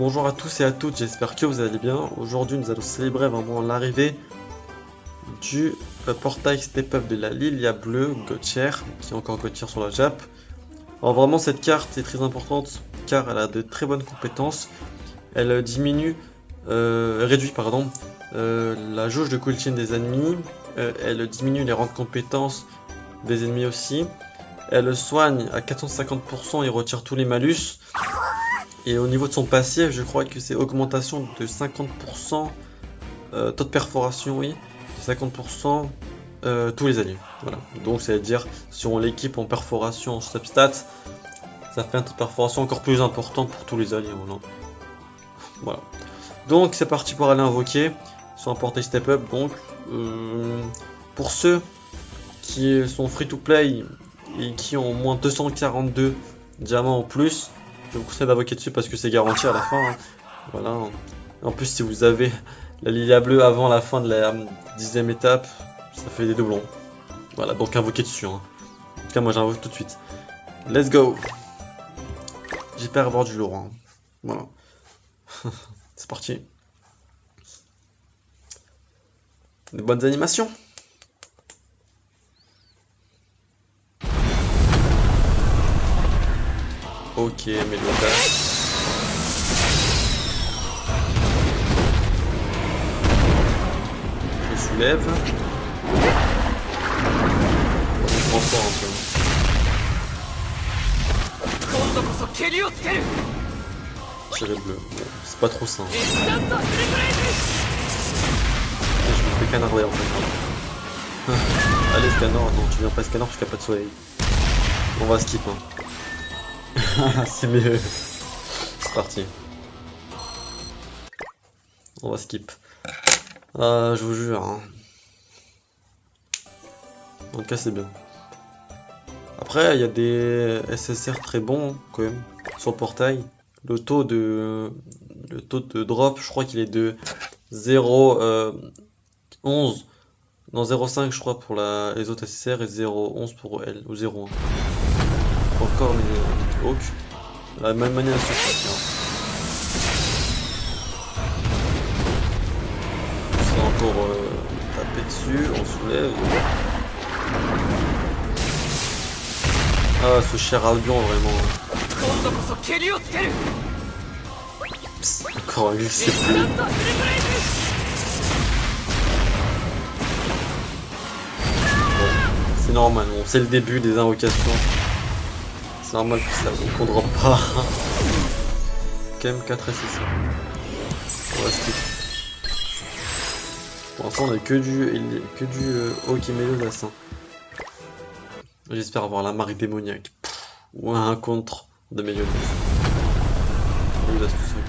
Bonjour à tous et à toutes, j'espère que vous allez bien. Aujourd'hui, nous allons célébrer vraiment l'arrivée du portail Step Up de la Lilia Bleue, Gauthier, qui est encore Gauthier sur la Jap. Alors vraiment, cette carte est très importante car elle a de très bonnes compétences. Elle réduit la jauge de cool chain des ennemis. Elle diminue les rangs de compétences des ennemis aussi. Elle soigne à 450% et retire tous les malus. Et au niveau de son passif, je crois que c'est augmentation de 50%, taux de perforation, oui, de 50% tous les alliés. Voilà. Donc ça veut dire, si on l'équipe en perforation en substat, ça fait un taux de perforation encore plus important pour tous les alliés. Voilà. Donc c'est parti pour aller invoquer sur un portail step up. Donc pour ceux qui sont free to play et qui ont au moins 242 diamants ou plus, je vous conseille d'invoquer dessus parce que c'est garanti à la fin. Hein. Voilà. En plus, si vous avez la Lilia bleue avant la fin de la 10ème étape, ça fait des doublons. Voilà, donc invoquez dessus. Hein. En tout cas, moi j'invoque tout de suite. Let's go. J'espère avoir du lourd. Hein. Voilà. C'est parti. Des bonnes animations. Ok, Meloda. Je soulève. On se renfort un peu. Tirer bleu. Bon, c'est pas trop ça. Hein. Je me fais canarder en fait. Hein. Allez, Scanner. Non, tu viens pas Scanner parce qu'il n'y a pas de soleil. On va skip. Hein. C'est mieux. C'est parti. On va skip. Je vous jure. Hein. En tout cas, c'est bien. Après, il y a des SSR très bons quand même sur le portail. Le taux de drop, je crois qu'il est de 0,11. Non, 0,5 je crois pour les autres SSR et 0,11 pour elle, ou 0,1. Encore les Hawk. La même animation, je crois. On se fait encore taper dessus, on soulève. Ah, ce cher Albion, vraiment. Psst, encore un glitch, c'est plus. C'est normal, bon, c'est le début des invocations. C'est normal que ça qu'on drop pas. Quand même 4 SSR. On va skip. Pour l'instant, on a que du Hawk et Melodas. Hein. J'espère avoir la marque démoniaque. Ou un contre de Melodas. Melodas tout seul.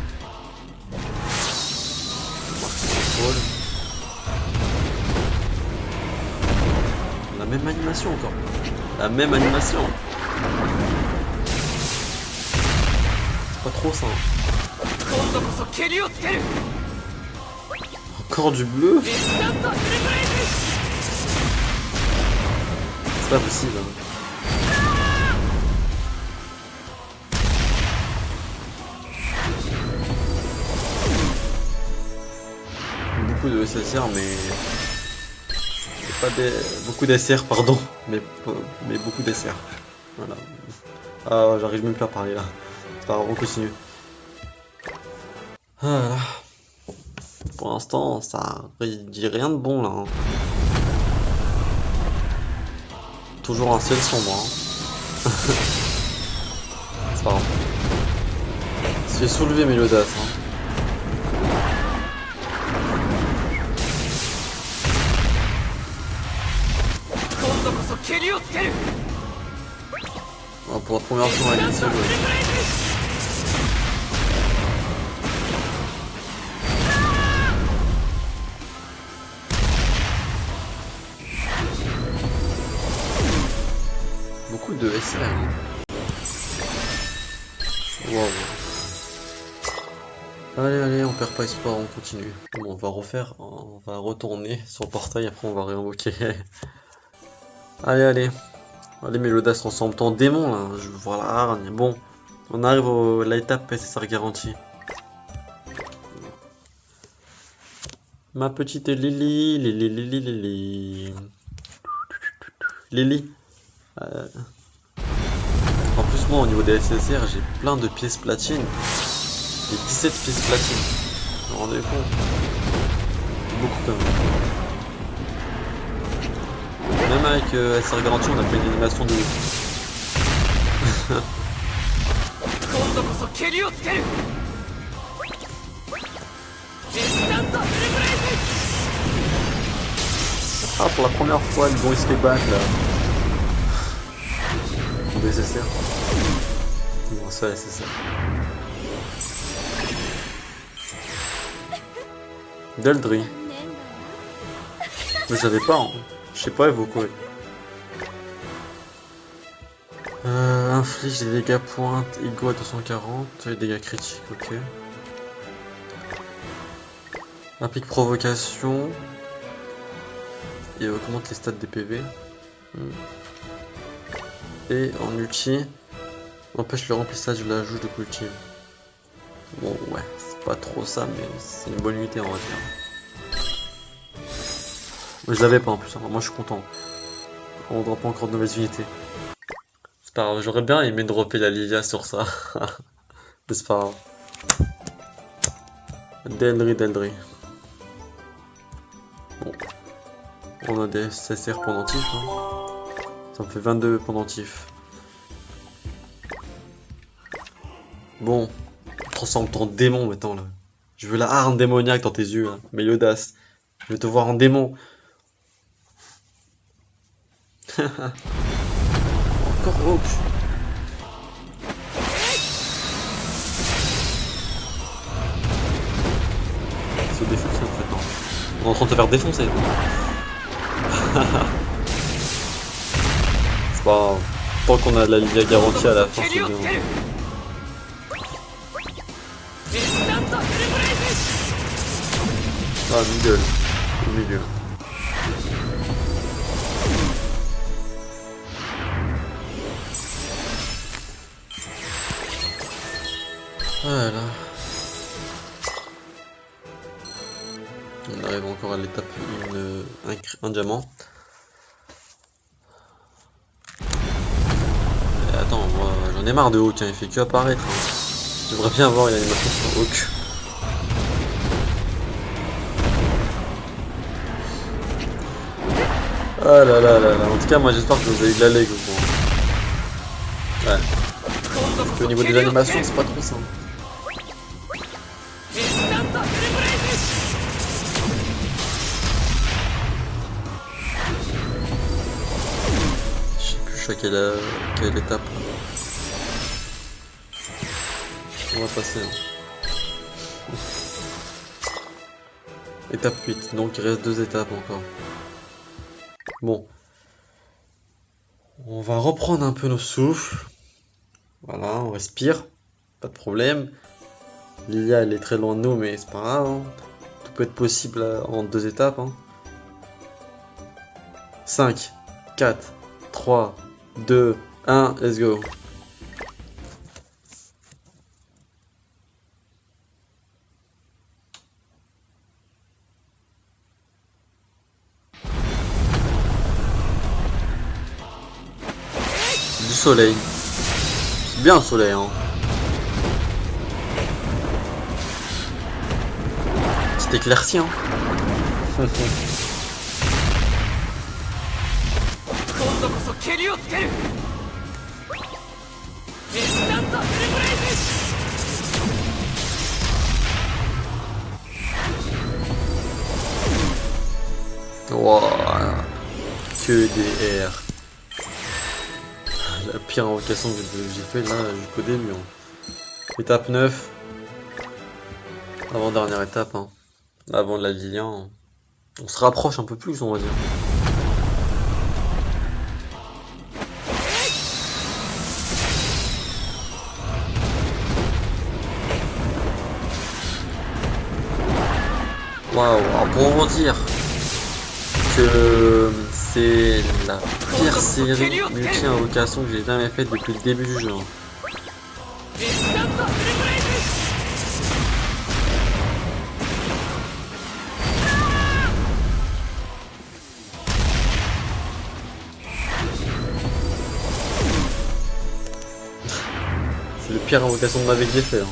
La même animation encore. La même animation. C'est pas trop ça. Hein. Encore du bleu. C'est pas possible. Hein. Beaucoup de SSR mais pas beaucoup d'SR pardon mais beaucoup d'SR. Voilà. Ah j'arrive même plus à parler là. C'est pas grave, on continue. Ah là. Pour l'instant ça dit rien de bon là. Hein. Toujours un ciel sombre. Hein. C'est pas grave. C'est soulevé Melodas. Hein. Pour la première fois avec une seule. Beaucoup de SR. Wow. Allez, on perd pas espoir, on continue. Bon, on va retourner sur le portail, après on va réinvoquer. Allez, Melodas ensemble, en démon là, je veux voir la hargne. Bon, on arrive à l'étape SSR garantie. Ma petite Lily, Lily, Lily, Lily. Lily. Euh, En plus, moi, au niveau des SSR, j'ai plein de pièces platine. J'ai 17 pièces platine. Vous vous rendez compte? Beaucoup quand même. Même avec SR Garantie, on a fait une animation de ouf. Ah, pour la première fois, ils vont escape back là. Des SSR. Bon, ça, SSR. Deldry. Mais j'avais pas, hein. Je sais pas évoquer. Inflige des dégâts pointe égaux à 240 et dégâts critiques, ok. Applique provocation et augmente les stats des PV. Et en ulti, empêche le remplissage de la jauge de cultive. Bon, ouais, c'est pas trop ça, mais c'est une bonne unité, on va dire. Mais je l'avais pas en plus, hein. Moi je suis content. On drop pas encore de nouvelles unités. C'est pas grave, j'aurais bien aimé dropper la Lilia sur ça. Mais c'est pas grave. Deldry, Deldry. Bon. On a des SSR pendentifs. Hein. Ça me fait 22 pendentifs. Bon. Transforme-toi en démon maintenant là. Je veux la arme démoniaque dans tes yeux, là. Méliodas. Je veux te voir en démon. Encore Hawk. Se défoncer en fait, non. On est en train de te faire défoncer. C'est pas grave. Tant qu'on a la Lilia garantie à la fin, c'est bien. Ah, middle. Au milieu. Voilà. On arrive encore à l'étape un diamant. Et attends, moi j'en ai marre de Hawk, hein, il fait que apparaître. Hein. J'aimerais bien avoir une animation sur Hawk. Ah là là là là, en tout cas moi j'espère que vous avez eu de la leg au moins. Ouais. Parce qu'au niveau des animations c'est pas trop simple. Je sais plus je suis à quelle étape. On va passer. Hein. Étape 8, donc il reste 2 étapes encore. Bon. On va reprendre un peu nos souffles. Voilà, on respire. Pas de problème. Lilia elle est très loin de nous mais c'est pas grave. Hein. Tout peut être possible en 2 étapes. Hein. 5, 4, 3, 2, 1, let's go. Du soleil. C'est bien le soleil, hein. C'est éclairci, hein. Wow. Que des R. La pire invocation que j'ai fait là jusqu'au début. Hein. Étape 9. Avant-dernière étape. Hein. Avant la Lilia. Hein. On se rapproche un peu plus, on va dire. Waouh, pour vous dire que c'est la pire série multi-invocation que j'ai jamais faite depuis le début du jeu. pire invocation de ma vie que j'ai fait. Hein.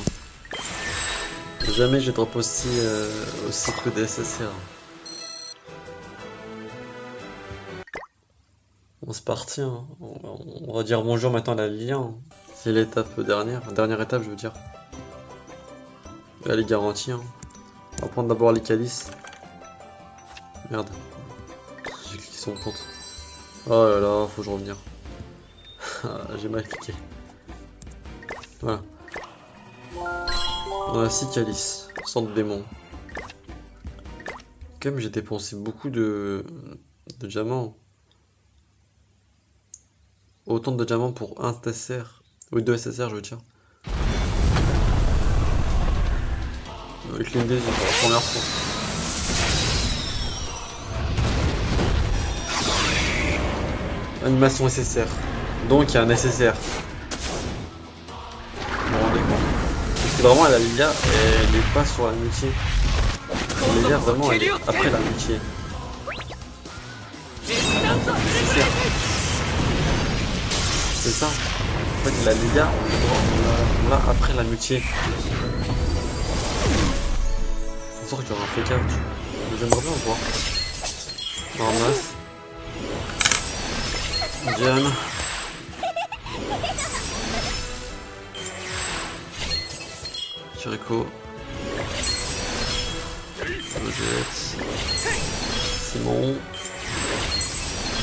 Jamais j'ai drop aussi peu des SSR. Bon, c'est parti. Hein. On va dire bonjour maintenant à la Ligue 1. C'est l'étape dernière étape, je veux dire. Elle est garantie. Hein. On va prendre d'abord les calices. Merde. J'ai cliqué sur mon compte. Oh là là, faut que je revienne. J'ai mal cliqué. Voilà. On a 6 calices. Centre démon. Comme j'ai dépensé beaucoup de diamants. Autant de diamants pour un SSR. Ou 2 SSR, je veux dire. Avec l'une des pour la première fois. Animation SSR. Donc il y a un SSR. Vous vous rendez compte? Parce que vraiment la Lilia, elle est pas sur la multi. La Lilia vraiment elle est après la multi. C'est ça. En fait la Lilia, on l'a après la multi. C'est sûr qu'il y aura un fake out. Mais j'aimerais bien voir. On ramasse. Diane. Chirico. Rogette. Simon.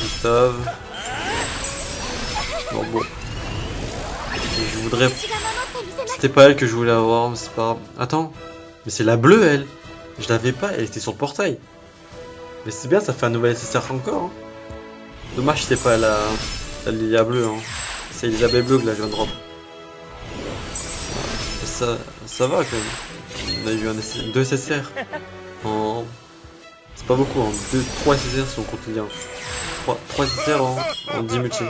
Gustave. Bon. Je voudrais... C'était pas elle que je voulais avoir, mais c'est pas grave. Attends. Mais c'est la bleue, elle. Je l'avais pas, elle était sur le portail. Mais c'est bien, ça fait un nouvel SSR encore. Hein. Dommage que c'était pas la Lilia bleue. Hein. C'est Elisabeth bleue que là je viens de drop. Ça va quand même. On a eu 2 SSR. C'est pas beaucoup, hein. 3 SSR si on compte Lilia. 3 SSR en 10 multi.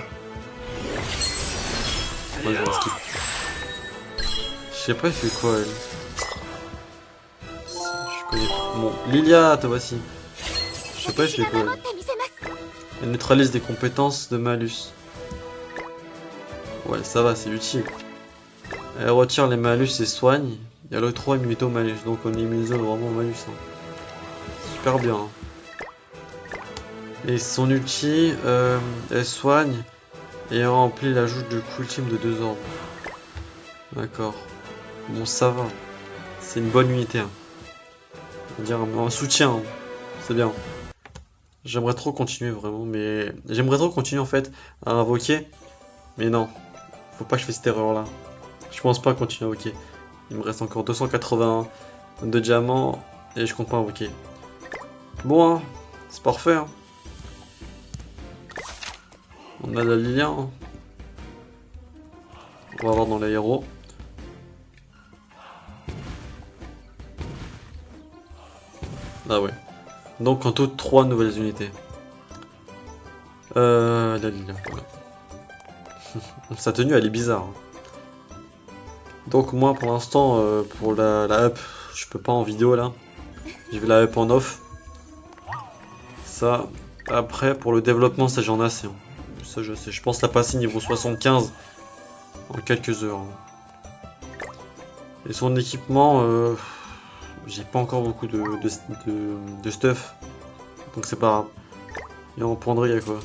Moi je vais skip. Je sais pas, elle fait quoi elle. Je connais pas. Bon, Lilia, te voici. Je sais pas, elle fait quoi elle. Elle neutralise des compétences de malus. Ouais, ça va, c'est utile. Elle retire les malus et soigne. Il y a le 3 immunité au malus, donc on est immunisé vraiment au malus. Hein. Super bien. Hein. Et son ulti, elle soigne et remplit l'ajout de coup ultime de 2 orbes. D'accord. Bon, ça va. C'est une bonne unité. Hein. On va dire un soutien. Hein. C'est bien. J'aimerais trop continuer vraiment, mais j'aimerais trop continuer en fait à invoquer. Mais non, faut pas que je fasse cette erreur là. Je pense pas continuer à invoquer. Il me reste encore 280 de diamants et je compte pas invoquer. Bon, hein, c'est parfait. Hein. On a la Lilia. Hein. On va voir dans les héros. Ah ouais. Donc en tout 3 nouvelles unités. La Lilia. Voilà. Sa tenue elle est bizarre. Hein. Donc moi pour l'instant pour la up je peux pas en vidéo là. Je vais la up en off. Ça. Après pour le développement ça j'en ai assez. Hein. Ça je sais. Je pense la passer niveau 75 en quelques heures. Hein. Et son équipement j'ai pas encore beaucoup de stuff. Donc c'est pas grave. Et en prendrait y'a quoi.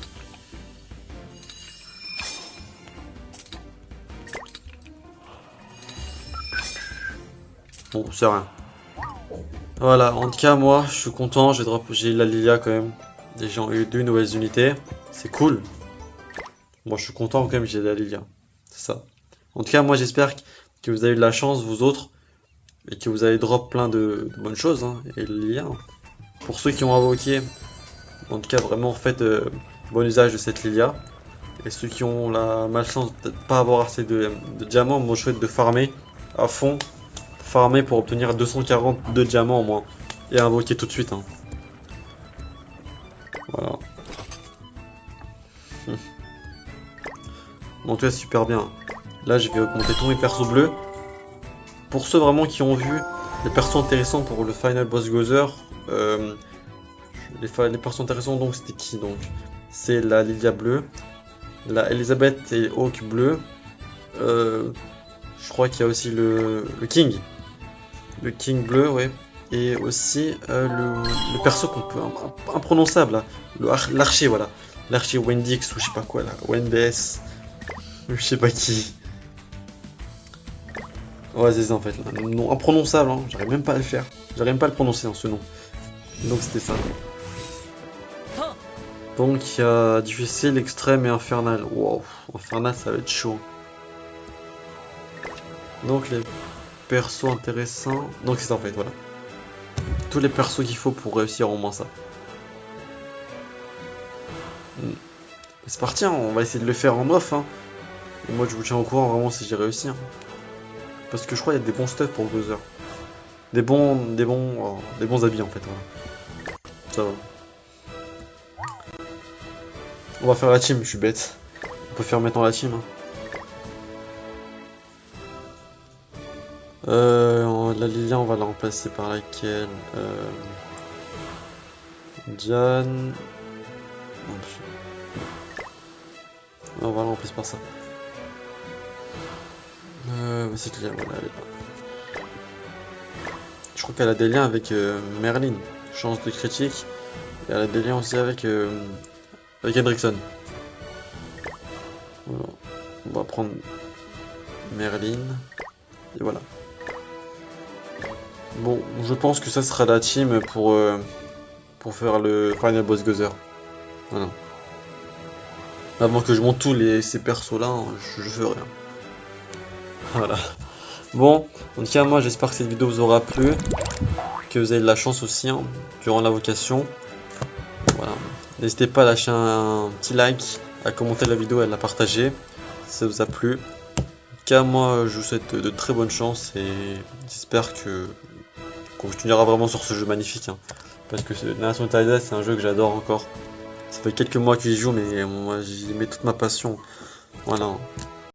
Bon, c'est rien. Voilà, en tout cas, moi, je suis content. J'ai la Lilia quand même. Les gens ont eu 2 nouvelles unités. C'est cool. Moi, je suis content quand même, j'ai la Lilia. C'est ça. En tout cas, moi, j'espère que vous avez eu de la chance, vous autres. Et que vous allez drop plein de bonnes choses. Hein, et la Lilia. Pour ceux qui ont invoqué, en tout cas, vraiment, faites bon usage de cette Lilia. Et ceux qui ont la malchance de ne pas avoir assez de diamants, moi, je souhaite de farmer à fond. Farmer pour obtenir 242 diamants au moins et invoquer tout de suite. Hein. Voilà. Bon, en tout cas, super bien. Là, je vais augmenter tous mes persos bleus. Pour ceux vraiment qui ont vu les persos intéressants pour le Final Boss Gozer, les persos intéressants, donc, c'était qui donc? C'est la Lilia bleue, la Elisabeth et Hawk bleu. Je crois qu'il y a aussi le King. Le King bleu, ouais. Et aussi le perso qu'on peut... imprononçable, là. L'archer, voilà. L'archer Wendix ou je sais pas quoi, là. Wendes. Je sais pas qui. Ouais, c'est ça, en fait. Là. Nom imprononçable, hein. J'arrive même pas à le faire. J'arrive même pas à le prononcer, hein, ce nom. Donc c'était ça. Donc il y a difficile, extrême et infernal. Wow, infernal ça va être chaud. Donc les persos intéressants. Donc c'est ça en fait, voilà. Tous les persos qu'il faut pour réussir au moins ça. C'est parti, hein, on va essayer de le faire en off. Hein. Et moi je vous tiens au courant vraiment si j'ai réussi. Hein. Parce que je crois qu'il y a des bons stuff pour Gozer. Des bons habits en fait. Voilà. Ça va. On va faire la team, je suis bête. On peut faire maintenant la team. Hein. La Lilia, on va la remplacer par laquelle Diane. Non, on va la remplacer par ça. C'est clair, voilà, elle est là. Je crois qu'elle a des liens avec Merlin, chance de critique. Et elle a des liens aussi avec Hendrickson. Voilà. On va prendre Merlin. Et voilà. Bon, je pense que ça sera la team pour faire le Final Boss Gozer. Voilà. Avant que je monte ces persos là, hein, je fais rien. Voilà. Bon, en tout cas, moi j'espère que cette vidéo vous aura plu. Que vous avez de la chance aussi hein, durant l'invocation. Voilà. N'hésitez pas à lâcher un petit like, à commenter la vidéo et à la partager si ça vous a plu. En tout cas, moi je vous souhaite de très bonnes chances et j'espère qu'on continuera vraiment sur ce jeu magnifique. Hein, parce que Nation Taiza, c'est un jeu que j'adore encore. Ça fait quelques mois que j'y joue, mais moi j'y mets toute ma passion. Voilà.